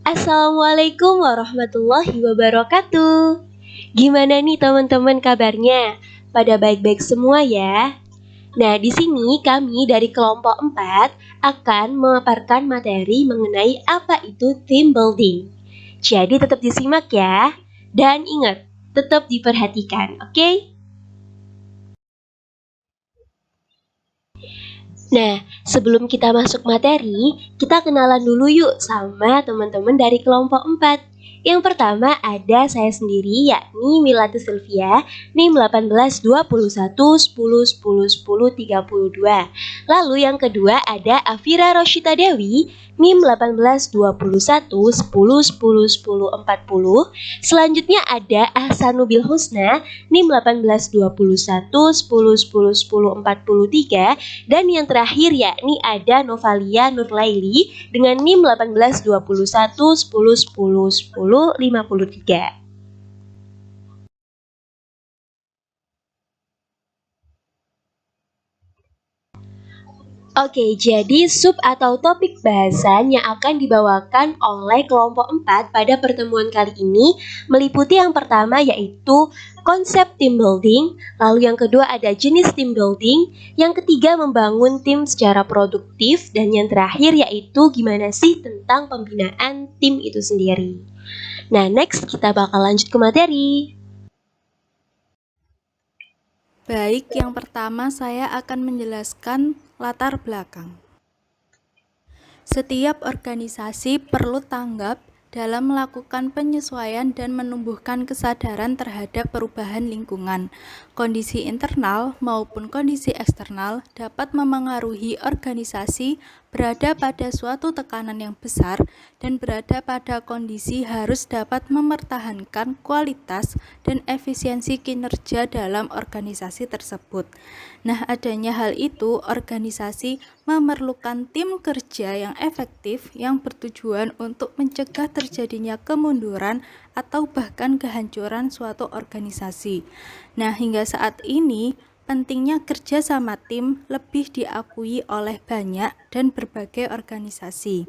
Assalamualaikum warahmatullahi wabarakatuh. Gimana nih teman-teman kabarnya? Pada baik-baik semua ya? Nah, di sini kami dari kelompok 4 akan memaparkan materi mengenai apa itu team building. Jadi tetap disimak ya. Dan ingat, tetap diperhatikan, oke? Nah, sebelum kita masuk materi, kita kenalan dulu yuk sama teman-teman dari kelompok 4. Yang pertama ada saya sendiri yakni Milatu Sylvia, NIM 182110101032. Lalu yang kedua ada Afira Roshita Dewi, NIM 182110101040. Selanjutnya ada Ahsanubil Husna, NIM 182110101043. Dan yang terakhir yakni ada Novalia Nurlaili dengan NIM 182110101053. Oke, jadi sub atau topik bahasan yang akan dibawakan oleh kelompok 4 pada pertemuan kali ini meliputi yang pertama yaitu konsep team building, lalu yang kedua ada jenis team building, yang ketiga membangun tim secara produktif, dan yang terakhir yaitu gimana sih tentang pembinaan tim itu sendiri. Nah, next kita bakal lanjut ke materi. Baik, yang pertama saya akan menjelaskan latar belakang. Setiap organisasi perlu tanggap dalam melakukan penyesuaian dan menumbuhkan kesadaran terhadap perubahan lingkungan. Kondisi internal maupun kondisi eksternal dapat memengaruhi organisasi berada pada suatu tekanan yang besar dan berada pada kondisi harus dapat mempertahankan kualitas dan efisiensi kinerja dalam organisasi tersebut. Nah, adanya hal itu, organisasi memerlukan tim kerja yang efektif yang bertujuan untuk mencegah terjadinya kemunduran atau bahkan kehancuran suatu organisasi. Nah, hingga saat ini pentingnya kerja sama tim lebih diakui oleh banyak dan berbagai organisasi.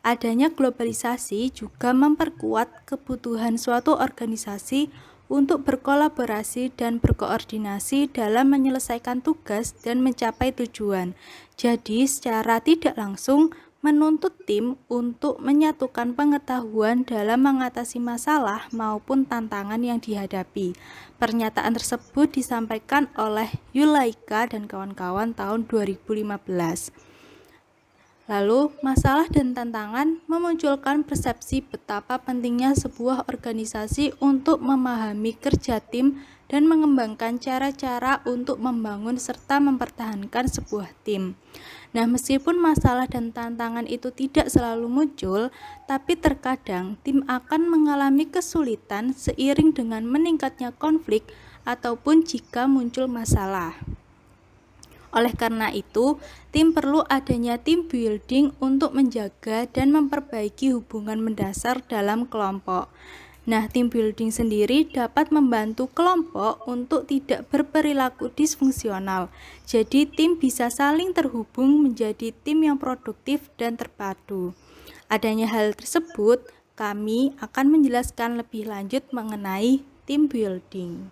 Adanya globalisasi juga memperkuat kebutuhan suatu organisasi untuk berkolaborasi dan berkoordinasi dalam menyelesaikan tugas dan mencapai tujuan. Jadi, secara tidak langsung menuntut tim untuk menyatukan pengetahuan dalam mengatasi masalah maupun tantangan yang dihadapi. Pernyataan tersebut disampaikan oleh Yulaika dan kawan-kawan tahun 2015. Lalu, masalah dan tantangan memunculkan persepsi betapa pentingnya sebuah organisasi untuk memahami kerja tim dan mengembangkan cara-cara untuk membangun serta mempertahankan sebuah tim. Nah, meskipun masalah dan tantangan itu tidak selalu muncul, tapi terkadang tim akan mengalami kesulitan seiring dengan meningkatnya konflik ataupun jika muncul masalah. Oleh karena itu, tim perlu adanya team building untuk menjaga dan memperbaiki hubungan mendasar dalam kelompok. Nah, team building sendiri dapat membantu kelompok untuk tidak berperilaku disfungsional. Jadi, tim bisa saling terhubung menjadi tim yang produktif dan terpadu. Adanya hal tersebut, kami akan menjelaskan lebih lanjut mengenai team building.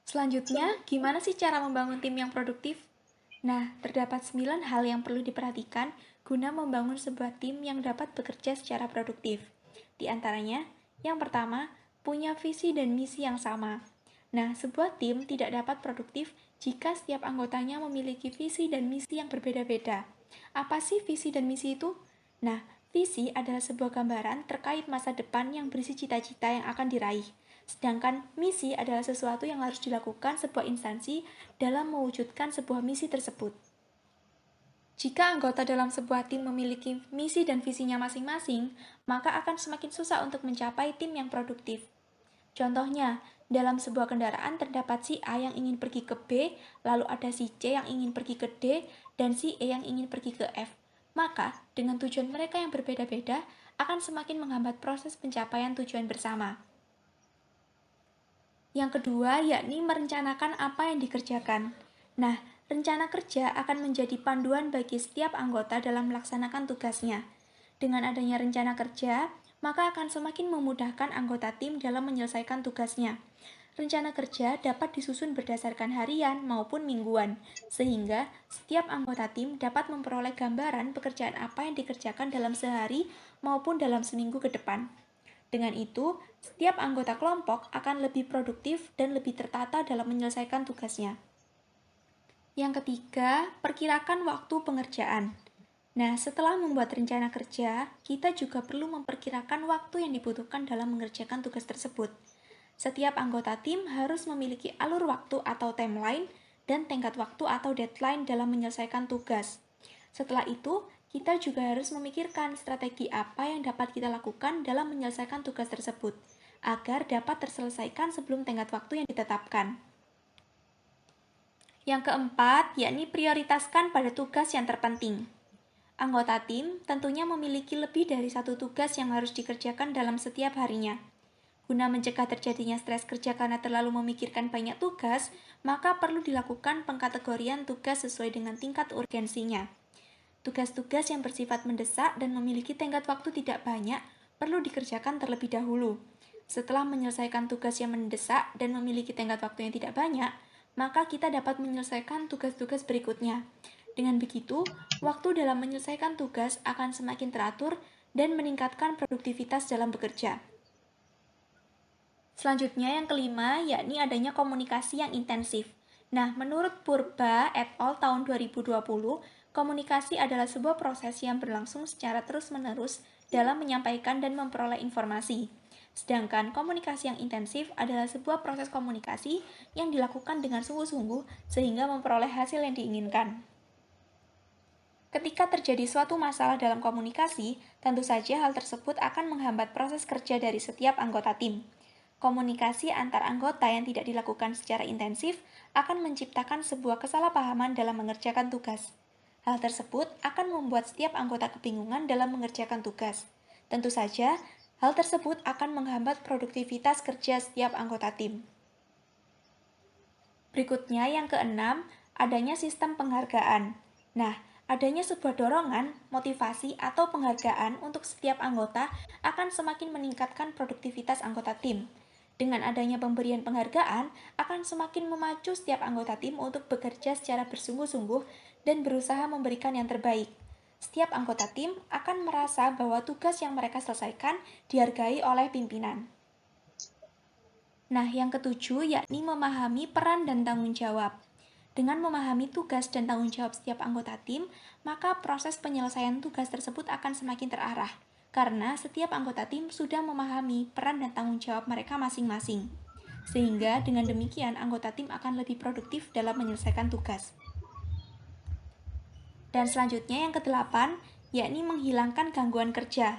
Selanjutnya, gimana sih cara membangun tim yang produktif? Nah, terdapat 9 hal yang perlu diperhatikan guna membangun sebuah tim yang dapat bekerja secara produktif. Di antaranya, yang pertama, punya visi dan misi yang sama. Nah, sebuah tim tidak dapat produktif jika setiap anggotanya memiliki visi dan misi yang berbeda-beda. Apa sih visi dan misi itu? Nah, visi adalah sebuah gambaran terkait masa depan yang berisi cita-cita yang akan diraih. Sedangkan misi adalah sesuatu yang harus dilakukan sebuah instansi dalam mewujudkan sebuah misi tersebut. Jika anggota dalam sebuah tim memiliki misi dan visinya masing-masing, maka akan semakin susah untuk mencapai tim yang produktif. Contohnya, dalam sebuah kendaraan terdapat si A yang ingin pergi ke B, lalu ada si C yang ingin pergi ke D, dan si E yang ingin pergi ke F. Maka, dengan tujuan mereka yang berbeda-beda, akan semakin menghambat proses pencapaian tujuan bersama. Yang kedua, yakni merencanakan apa yang dikerjakan. Nah, Rencana kerja akan menjadi panduan bagi setiap anggota dalam melaksanakan tugasnya. Dengan adanya rencana kerja, maka akan semakin memudahkan anggota tim dalam menyelesaikan tugasnya. Rencana kerja dapat disusun berdasarkan harian maupun mingguan, sehingga setiap anggota tim dapat memperoleh gambaran pekerjaan apa yang dikerjakan dalam sehari maupun dalam seminggu ke depan. Dengan itu, setiap anggota kelompok akan lebih produktif dan lebih tertata dalam menyelesaikan tugasnya. Yang ketiga, perkirakan waktu pengerjaan. Nah, setelah membuat rencana kerja, kita juga perlu memperkirakan waktu yang dibutuhkan dalam mengerjakan tugas tersebut. Setiap anggota tim harus memiliki alur waktu atau timeline dan tenggat waktu atau deadline dalam menyelesaikan tugas. Setelah itu, kita juga harus memikirkan strategi apa yang dapat kita lakukan dalam menyelesaikan tugas tersebut, agar dapat terselesaikan sebelum tenggat waktu yang ditetapkan. Yang keempat, yakni prioritaskan pada tugas yang terpenting. Anggota tim tentunya memiliki lebih dari satu tugas yang harus dikerjakan dalam setiap harinya. Guna mencegah terjadinya stres kerja karena terlalu memikirkan banyak tugas, maka perlu dilakukan pengkategorian tugas sesuai dengan tingkat urgensinya. Tugas-tugas yang bersifat mendesak dan memiliki tenggat waktu tidak banyak perlu dikerjakan terlebih dahulu. Setelah menyelesaikan tugas yang mendesak dan memiliki tenggat waktu yang tidak banyak, maka kita dapat menyelesaikan tugas-tugas berikutnya. Dengan begitu, waktu dalam menyelesaikan tugas akan semakin teratur dan meningkatkan produktivitas dalam bekerja. Selanjutnya yang kelima, yakni adanya komunikasi yang intensif. Nah, menurut Purba et al. Tahun 2020, komunikasi adalah sebuah proses yang berlangsung secara terus-menerus dalam menyampaikan dan memperoleh informasi. Sedangkan komunikasi yang intensif adalah sebuah proses komunikasi yang dilakukan dengan sungguh-sungguh sehingga memperoleh hasil yang diinginkan. Ketika terjadi suatu masalah dalam komunikasi, tentu saja hal tersebut akan menghambat proses kerja dari setiap anggota tim. Komunikasi antar anggota yang tidak dilakukan secara intensif akan menciptakan sebuah kesalahpahaman dalam mengerjakan tugas. Hal tersebut akan membuat setiap anggota kebingungan dalam mengerjakan tugas. Tentu saja, hal tersebut akan menghambat produktivitas kerja setiap anggota tim. Berikutnya yang keenam, adanya sistem penghargaan. Nah, adanya sebuah dorongan, motivasi, atau penghargaan untuk setiap anggota akan semakin meningkatkan produktivitas anggota tim. Dengan adanya pemberian penghargaan, akan semakin memacu setiap anggota tim untuk bekerja secara bersungguh-sungguh dan berusaha memberikan yang terbaik. Setiap anggota tim akan merasa bahwa tugas yang mereka selesaikan dihargai oleh pimpinan. Nah, yang ketujuh yakni memahami peran dan tanggung jawab. Dengan memahami tugas dan tanggung jawab setiap anggota tim, maka proses penyelesaian tugas tersebut akan semakin terarah, karena setiap anggota tim sudah memahami peran dan tanggung jawab mereka masing-masing. Sehingga dengan demikian anggota tim akan lebih produktif dalam menyelesaikan tugas. Dan selanjutnya yang kedelapan, yakni menghilangkan gangguan kerja.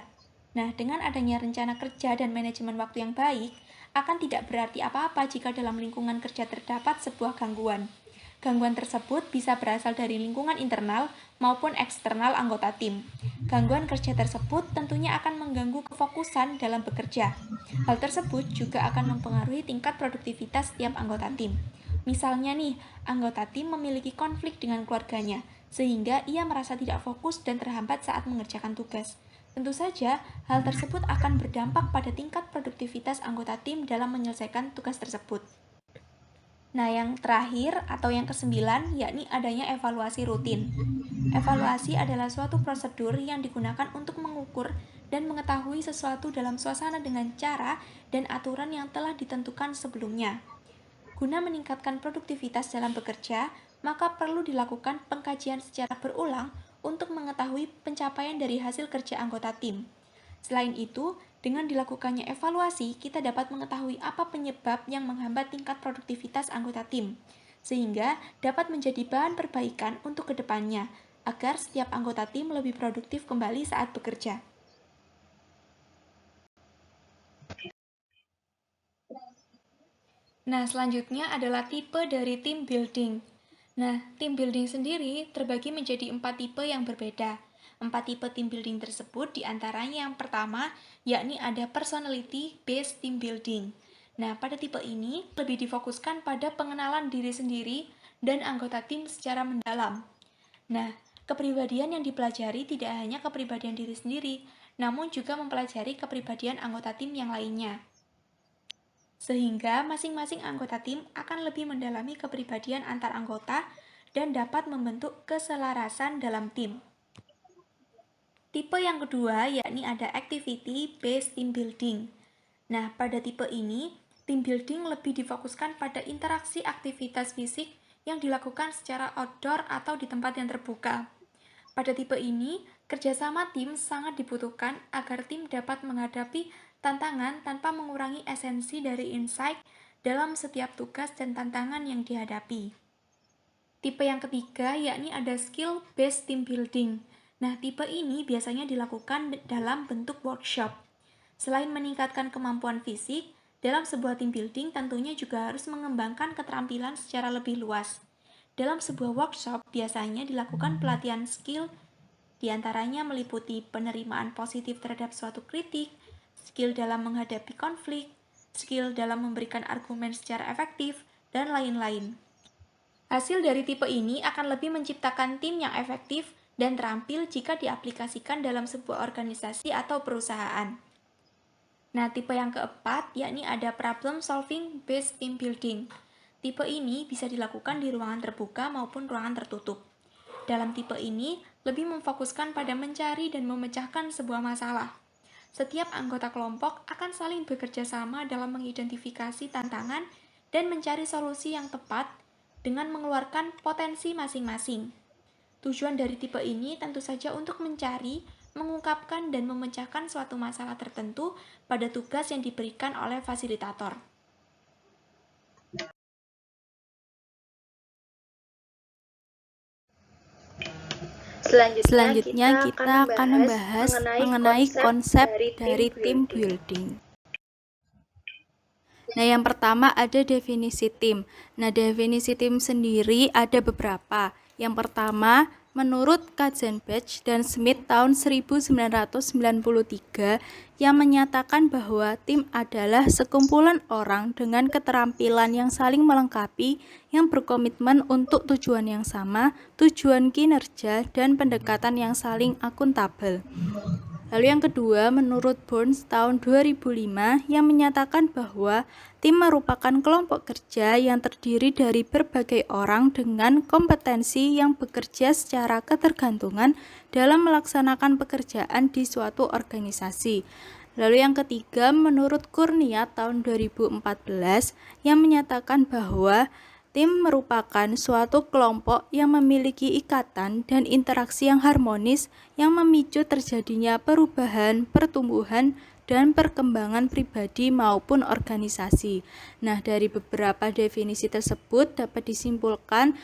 Nah, dengan adanya rencana kerja dan manajemen waktu yang baik, akan tidak berarti apa-apa jika dalam lingkungan kerja terdapat sebuah gangguan. Gangguan tersebut bisa berasal dari lingkungan internal maupun eksternal anggota tim. Gangguan kerja tersebut tentunya akan mengganggu kefokusan dalam bekerja. Hal tersebut juga akan mempengaruhi tingkat produktivitas setiap anggota tim. Misalnya nih, anggota tim memiliki konflik dengan keluarganya, sehingga ia merasa tidak fokus dan terhambat saat mengerjakan tugas. Tentu saja, hal tersebut akan berdampak pada tingkat produktivitas anggota tim dalam menyelesaikan tugas tersebut. Nah, yang terakhir atau yang kesembilan yakni adanya evaluasi rutin. Evaluasi adalah suatu prosedur yang digunakan untuk mengukur dan mengetahui sesuatu dalam suasana dengan cara dan aturan yang telah ditentukan sebelumnya. Guna meningkatkan produktivitas dalam bekerja, maka perlu dilakukan pengkajian secara berulang untuk mengetahui pencapaian dari hasil kerja anggota tim. Selain itu, dengan dilakukannya evaluasi, kita dapat mengetahui apa penyebab yang menghambat tingkat produktivitas anggota tim, sehingga dapat menjadi bahan perbaikan untuk kedepannya, agar setiap anggota tim lebih produktif kembali saat bekerja. Nah, selanjutnya adalah tipe dari team building. Nah, team building sendiri terbagi menjadi 4 tipe yang berbeda. 4 tipe team building tersebut diantaranya yang pertama, yakni ada personality based team building. Nah, pada tipe ini lebih difokuskan pada pengenalan diri sendiri dan anggota tim secara mendalam. Nah, kepribadian yang dipelajari tidak hanya kepribadian diri sendiri, namun juga mempelajari kepribadian anggota tim yang lainnya. Sehingga masing-masing anggota tim akan lebih mendalami kepribadian antar anggota dan dapat membentuk keselarasan dalam tim. Tipe yang kedua yakni ada activity based team building. Nah, pada tipe ini, team building lebih difokuskan pada interaksi aktivitas fisik yang dilakukan secara outdoor atau di tempat yang terbuka. Pada tipe ini, kerjasama tim sangat dibutuhkan agar tim dapat menghadapi tantangan tanpa mengurangi esensi dari insight dalam setiap tugas dan tantangan yang dihadapi. Tipe yang ketiga yakni ada skill based team building. Nah, tipe ini biasanya dilakukan dalam bentuk workshop. Selain meningkatkan kemampuan fisik, dalam sebuah team building tentunya juga harus mengembangkan keterampilan secara lebih luas. Dalam sebuah workshop biasanya dilakukan pelatihan skill, diantaranya meliputi penerimaan positif terhadap suatu kritik, skill dalam menghadapi konflik, skill dalam memberikan argumen secara efektif, dan lain-lain. Hasil dari tipe ini akan lebih menciptakan tim yang efektif dan terampil jika diaplikasikan dalam sebuah organisasi atau perusahaan. Nah, tipe yang keempat yakni ada problem solving based team building. Tipe ini bisa dilakukan di ruangan terbuka maupun ruangan tertutup. Dalam tipe ini, lebih memfokuskan pada mencari dan memecahkan sebuah masalah. Setiap anggota kelompok akan saling bekerja sama dalam mengidentifikasi tantangan dan mencari solusi yang tepat dengan mengeluarkan potensi masing-masing. Tujuan dari tipe ini tentu saja untuk mencari, mengungkapkan, dan memecahkan suatu masalah tertentu pada tugas yang diberikan oleh fasilitator. Selanjutnya kita akan membahas mengenai konsep dari team building. Nah, yang pertama ada definisi tim. Nah, definisi tim sendiri ada beberapa. Yang pertama, menurut Katzenbach dan Smith tahun 1993 yang menyatakan bahwa tim adalah sekumpulan orang dengan keterampilan yang saling melengkapi yang berkomitmen untuk tujuan yang sama, tujuan kinerja, dan pendekatan yang saling akuntabel. Lalu yang kedua, menurut Burns tahun 2005 yang menyatakan bahwa tim merupakan kelompok kerja yang terdiri dari berbagai orang dengan kompetensi yang bekerja secara ketergantungan dalam melaksanakan pekerjaan di suatu organisasi. Lalu yang ketiga, menurut Kurnia tahun 2014 yang menyatakan bahwa tim merupakan suatu kelompok yang memiliki ikatan dan interaksi yang harmonis yang memicu terjadinya perubahan, pertumbuhan, dan perkembangan pribadi maupun organisasi. Nah, dari beberapa definisi tersebut dapat disimpulkan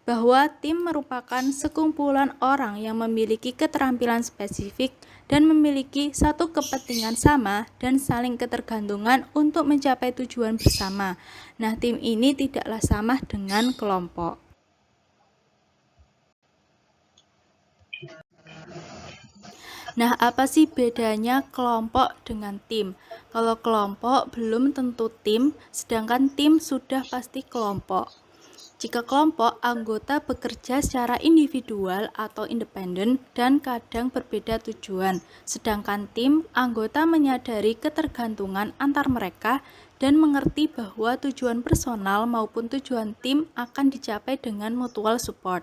bahwa tim merupakan sekumpulan orang yang memiliki keterampilan spesifik dan memiliki satu kepentingan sama dan saling ketergantungan untuk mencapai tujuan bersama. Nah, tim ini tidaklah sama dengan kelompok. Nah, apa sih bedanya kelompok dengan tim? Kalau kelompok belum tentu tim, sedangkan tim sudah pasti kelompok. Jika kelompok, anggota bekerja secara individual atau independen dan kadang berbeda tujuan. Sedangkan tim, anggota menyadari ketergantungan antar mereka dan mengerti bahwa tujuan personal maupun tujuan tim akan dicapai dengan mutual support.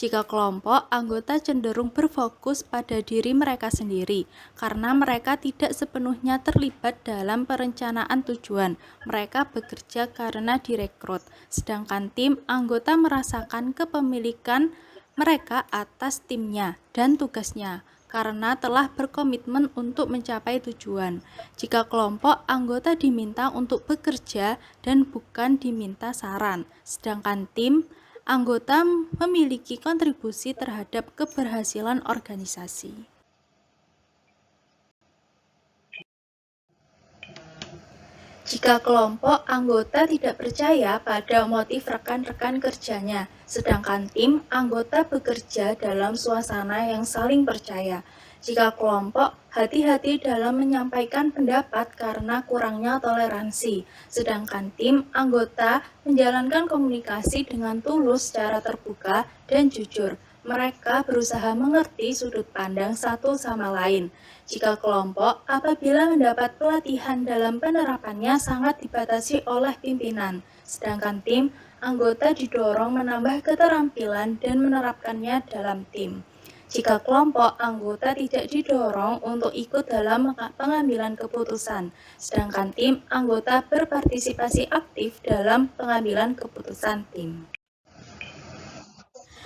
Jika kelompok, anggota cenderung berfokus pada diri mereka sendiri karena mereka tidak sepenuhnya terlibat dalam perencanaan tujuan. Mereka bekerja karena direkrut. Sedangkan tim, anggota merasakan kepemilikan mereka atas timnya dan tugasnya karena telah berkomitmen untuk mencapai tujuan. Jika kelompok, anggota diminta untuk bekerja dan bukan diminta saran. Sedangkan tim, anggota memiliki kontribusi terhadap keberhasilan organisasi. Jika kelompok, anggota tidak percaya pada motif rekan-rekan kerjanya, Sedangkan tim, anggota bekerja dalam suasana yang saling percaya. Jika kelompok, hati-hati dalam menyampaikan pendapat karena kurangnya toleransi. Sedangkan tim, anggota menjalankan komunikasi dengan tulus secara terbuka dan jujur. Mereka berusaha mengerti sudut pandang satu sama lain. Jika kelompok, apabila mendapat pelatihan dalam penerapannya sangat dibatasi oleh pimpinan. Sedangkan tim, anggota didorong menambah keterampilan dan menerapkannya dalam tim. Jika kelompok, anggota tidak didorong untuk ikut dalam pengambilan keputusan, sedangkan tim, anggota berpartisipasi aktif dalam pengambilan keputusan tim.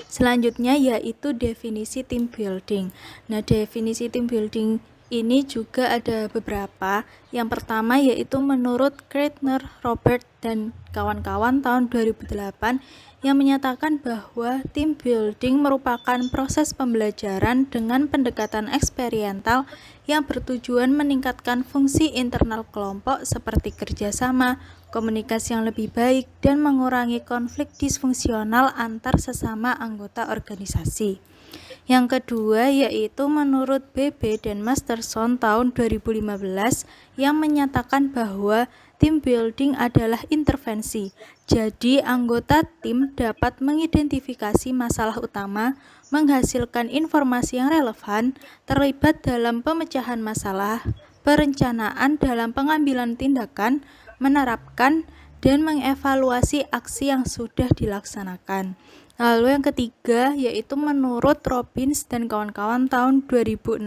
Selanjutnya yaitu definisi team building. Nah, definisi team building ini juga ada beberapa. Yang pertama yaitu menurut Kreitner, Robert, dan kawan-kawan tahun 2008 yang menyatakan bahwa team building merupakan proses pembelajaran dengan pendekatan eksperiental yang bertujuan meningkatkan fungsi internal kelompok seperti kerjasama, komunikasi yang lebih baik, dan mengurangi konflik disfungsional antar sesama anggota organisasi. Yang kedua yaitu menurut BB dan Masterson tahun 2015 yang menyatakan bahwa team building adalah intervensi. Jadi anggota tim dapat mengidentifikasi masalah utama, menghasilkan informasi yang relevan, terlibat dalam pemecahan masalah, perencanaan dalam pengambilan tindakan, menerapkan, dan mengevaluasi aksi yang sudah dilaksanakan. Lalu yang ketiga yaitu menurut Robbins dan kawan-kawan tahun 2016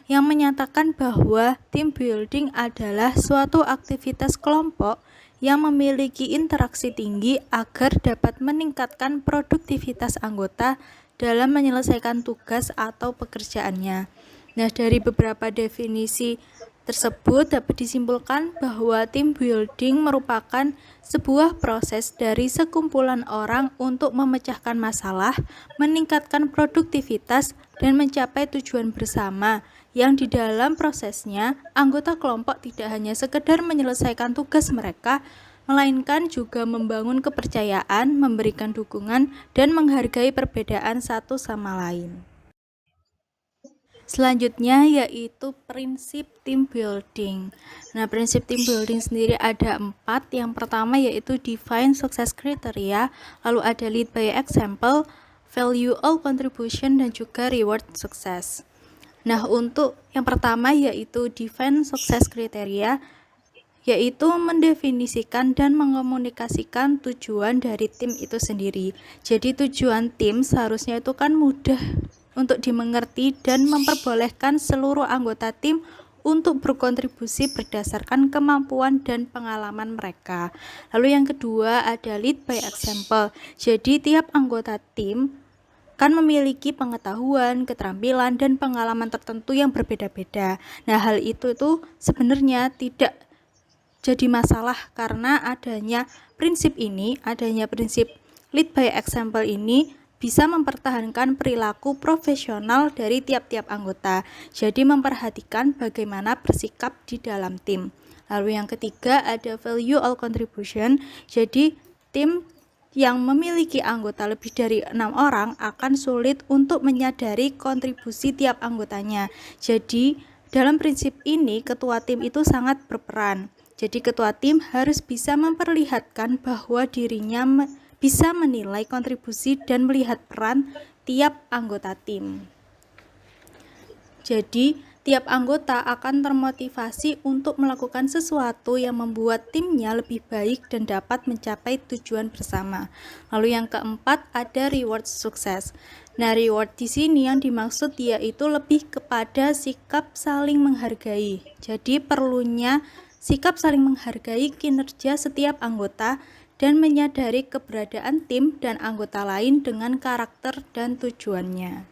yang menyatakan bahwa team building adalah suatu aktivitas kelompok yang memiliki interaksi tinggi agar dapat meningkatkan produktivitas anggota dalam menyelesaikan tugas atau pekerjaannya. Nah, dari beberapa definisi tersebut dapat disimpulkan bahwa team building merupakan sebuah proses dari sekumpulan orang untuk memecahkan masalah, meningkatkan produktivitas, dan mencapai tujuan bersama, yang di dalam prosesnya anggota kelompok tidak hanya sekedar menyelesaikan tugas mereka, melainkan juga membangun kepercayaan, memberikan dukungan, dan menghargai perbedaan satu sama lain. Selanjutnya yaitu prinsip team building. Nah, prinsip team building sendiri ada 4. Yang pertama yaitu define success criteria, lalu ada lead by example, value all contribution, dan juga reward success. Nah, untuk yang pertama yaitu define success criteria, yaitu mendefinisikan dan mengomunikasikan tujuan dari tim itu sendiri. Jadi tujuan tim seharusnya itu kan mudah untuk dimengerti dan memperbolehkan seluruh anggota tim untuk berkontribusi berdasarkan kemampuan dan pengalaman mereka. Lalu yang kedua ada lead by example. Jadi tiap anggota tim kan memiliki pengetahuan, keterampilan, dan pengalaman tertentu yang berbeda-beda. Nah, hal itu tuh sebenarnya tidak jadi masalah karena adanya prinsip lead by example ini bisa mempertahankan perilaku profesional dari tiap-tiap anggota. Jadi memperhatikan bagaimana bersikap di dalam tim. Lalu yang ketiga ada value all contribution. Jadi tim yang memiliki anggota lebih dari 6 orang akan sulit untuk menyadari kontribusi tiap anggotanya. Jadi dalam prinsip ini ketua tim itu sangat berperan. Jadi ketua tim harus bisa memperlihatkan bahwa dirinya bisa menilai kontribusi dan melihat peran tiap anggota tim. Jadi, tiap anggota akan termotivasi untuk melakukan sesuatu yang membuat timnya lebih baik dan dapat mencapai tujuan bersama. Lalu yang keempat ada reward sukses. Nah, reward di sini yang dimaksud yaitu lebih kepada sikap saling menghargai. Jadi, perlunya sikap saling menghargai kinerja setiap anggota dan menyadari keberadaan tim dan anggota lain dengan karakter dan tujuannya.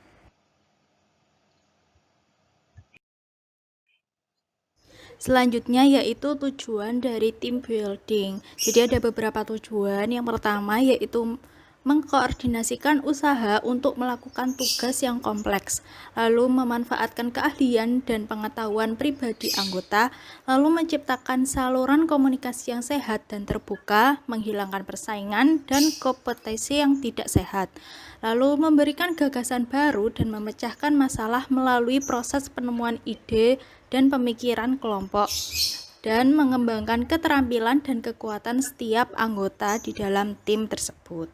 Selanjutnya yaitu tujuan dari team building. Jadi ada beberapa tujuan. Yang pertama yaitu mengkoordinasikan usaha untuk melakukan tugas yang kompleks, lalu memanfaatkan keahlian dan pengetahuan pribadi anggota, lalu menciptakan saluran komunikasi yang sehat dan terbuka, menghilangkan persaingan dan kompetisi yang tidak sehat, lalu memberikan gagasan baru dan memecahkan masalah melalui proses penemuan ide dan pemikiran kelompok, dan mengembangkan keterampilan dan kekuatan setiap anggota di dalam tim tersebut.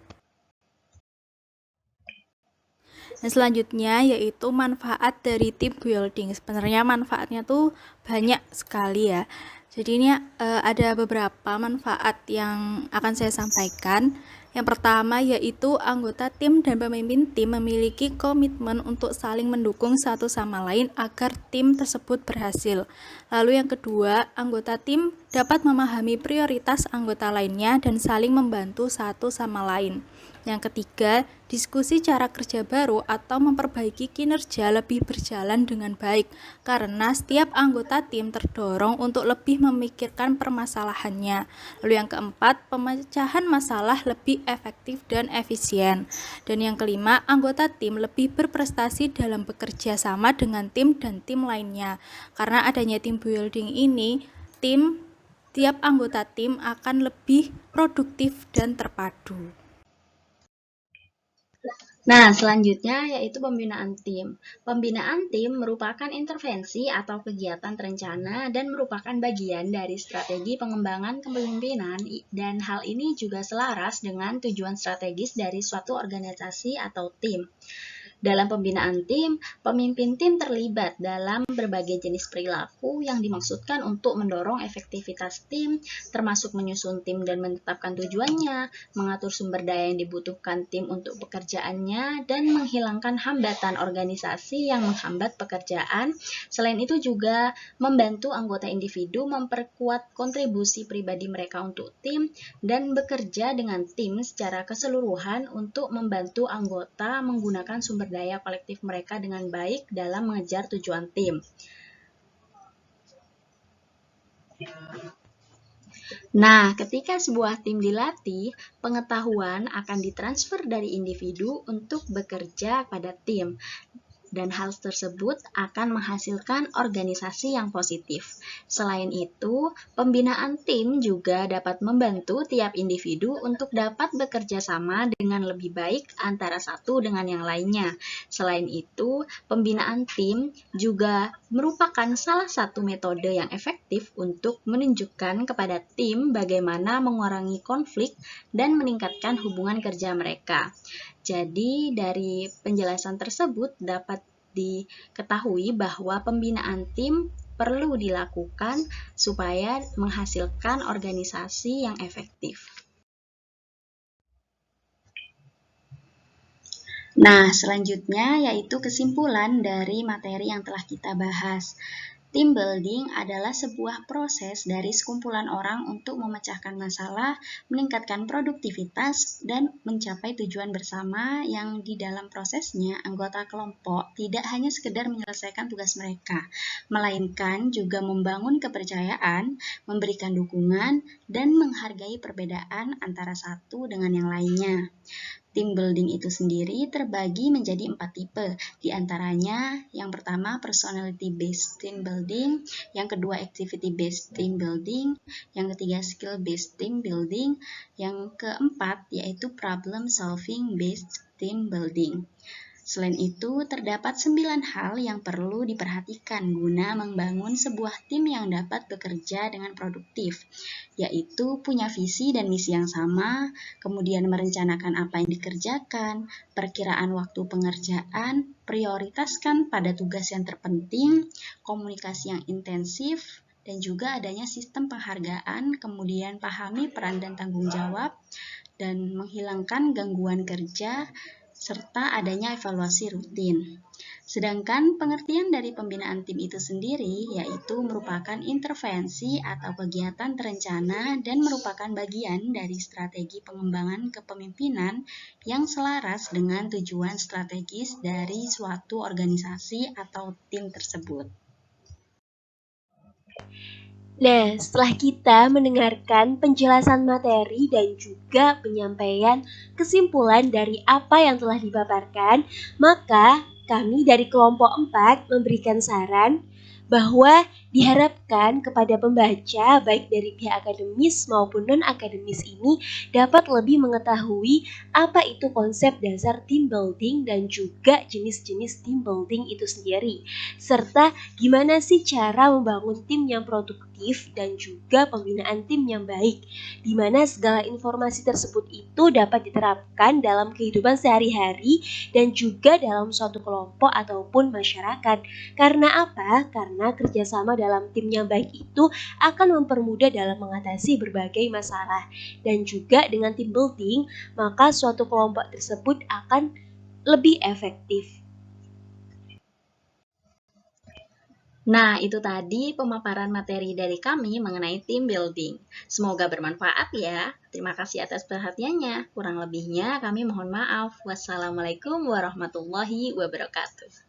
Nah, selanjutnya yaitu manfaat dari team building. Sebenarnya manfaatnya tuh banyak sekali ya. Jadi ini ada beberapa manfaat yang akan saya sampaikan. Yang pertama yaitu anggota tim dan pemimpin tim memiliki komitmen untuk saling mendukung satu sama lain agar tim tersebut berhasil. Lalu yang kedua, anggota tim dapat memahami prioritas anggota lainnya dan saling membantu satu sama lain. Yang ketiga, diskusi cara kerja baru atau memperbaiki kinerja lebih berjalan dengan baik karena setiap anggota tim terdorong untuk lebih memikirkan permasalahannya. Lalu yang keempat, pemecahan masalah lebih efektif dan efisien. Dan yang kelima, anggota tim lebih berprestasi dalam bekerja sama dengan tim dan tim lainnya. Karena adanya team building ini, tiap anggota tim akan lebih produktif dan terpadu. Nah, selanjutnya yaitu pembinaan tim. Pembinaan tim merupakan intervensi atau kegiatan terencana dan merupakan bagian dari strategi pengembangan kepemimpinan dan hal ini juga selaras dengan tujuan strategis dari suatu organisasi atau tim. Dalam pembinaan tim, pemimpin tim terlibat dalam berbagai jenis perilaku yang dimaksudkan untuk mendorong efektivitas tim, termasuk menyusun tim dan menetapkan tujuannya, mengatur sumber daya yang dibutuhkan tim untuk pekerjaannya, dan menghilangkan hambatan organisasi yang menghambat pekerjaan. Selain itu juga membantu anggota individu memperkuat kontribusi pribadi mereka untuk tim dan bekerja dengan tim secara keseluruhan untuk membantu anggota menggunakan sumber daya kolektif mereka dengan baik dalam mengejar tujuan tim. Nah, ketika sebuah tim dilatih, pengetahuan akan ditransfer dari individu untuk bekerja pada tim. Dan hal tersebut akan menghasilkan organisasi yang positif. Selain itu, pembinaan tim juga dapat membantu tiap individu untuk dapat bekerja sama dengan lebih baik antara satu dengan yang lainnya. Selain itu, pembinaan tim juga merupakan salah satu metode yang efektif untuk menunjukkan kepada tim bagaimana mengurangi konflik dan meningkatkan hubungan kerja mereka. Jadi, dari penjelasan tersebut dapat diketahui bahwa pembinaan tim perlu dilakukan supaya menghasilkan organisasi yang efektif. Nah, selanjutnya yaitu kesimpulan dari materi yang telah kita bahas. Team building adalah sebuah proses dari sekumpulan orang untuk memecahkan masalah, meningkatkan produktivitas, dan mencapai tujuan bersama yang di dalam prosesnya anggota kelompok tidak hanya sekedar menyelesaikan tugas mereka, melainkan juga membangun kepercayaan, memberikan dukungan, dan menghargai perbedaan antara satu dengan yang lainnya. Team building itu sendiri terbagi menjadi 4 tipe, di antaranya yang pertama personality based team building, yang kedua activity based team building, yang ketiga skill based team building, yang keempat yaitu problem solving based team building. Selain itu, terdapat 9 hal yang perlu diperhatikan guna membangun sebuah tim yang dapat bekerja dengan produktif, yaitu punya visi dan misi yang sama, kemudian merencanakan apa yang dikerjakan, perkiraan waktu pengerjaan, prioritaskan pada tugas yang terpenting, komunikasi yang intensif, dan juga adanya sistem penghargaan, kemudian pahami peran dan tanggung jawab, dan menghilangkan gangguan kerja, serta adanya evaluasi rutin. Sedangkan pengertian dari pembinaan tim itu sendiri yaitu merupakan intervensi atau kegiatan terencana dan merupakan bagian dari strategi pengembangan kepemimpinan yang selaras dengan tujuan strategis dari suatu organisasi atau tim tersebut. Nah, setelah kita mendengarkan penjelasan materi dan juga penyampaian kesimpulan dari apa yang telah dipaparkan, maka kami dari kelompok 4 memberikan saran bahwa diharapkan kepada pembaca baik dari pihak akademis maupun non-akademis ini dapat lebih mengetahui apa itu konsep dasar team building dan juga jenis-jenis team building itu sendiri, serta gimana sih cara membangun tim yang produktif dan juga pembinaan tim yang baik, di mana segala informasi tersebut itu dapat diterapkan dalam kehidupan sehari-hari dan juga dalam suatu kelompok ataupun masyarakat. Karena apa? Karena kerjasama dalam tim yang baik itu akan mempermudah dalam mengatasi berbagai masalah. Dan juga dengan team building, maka suatu kelompok tersebut akan lebih efektif. Nah, itu tadi pemaparan materi dari kami mengenai team building. Semoga bermanfaat ya. Terima kasih atas perhatiannya. Kurang lebihnya kami mohon maaf. Wassalamualaikum warahmatullahi wabarakatuh.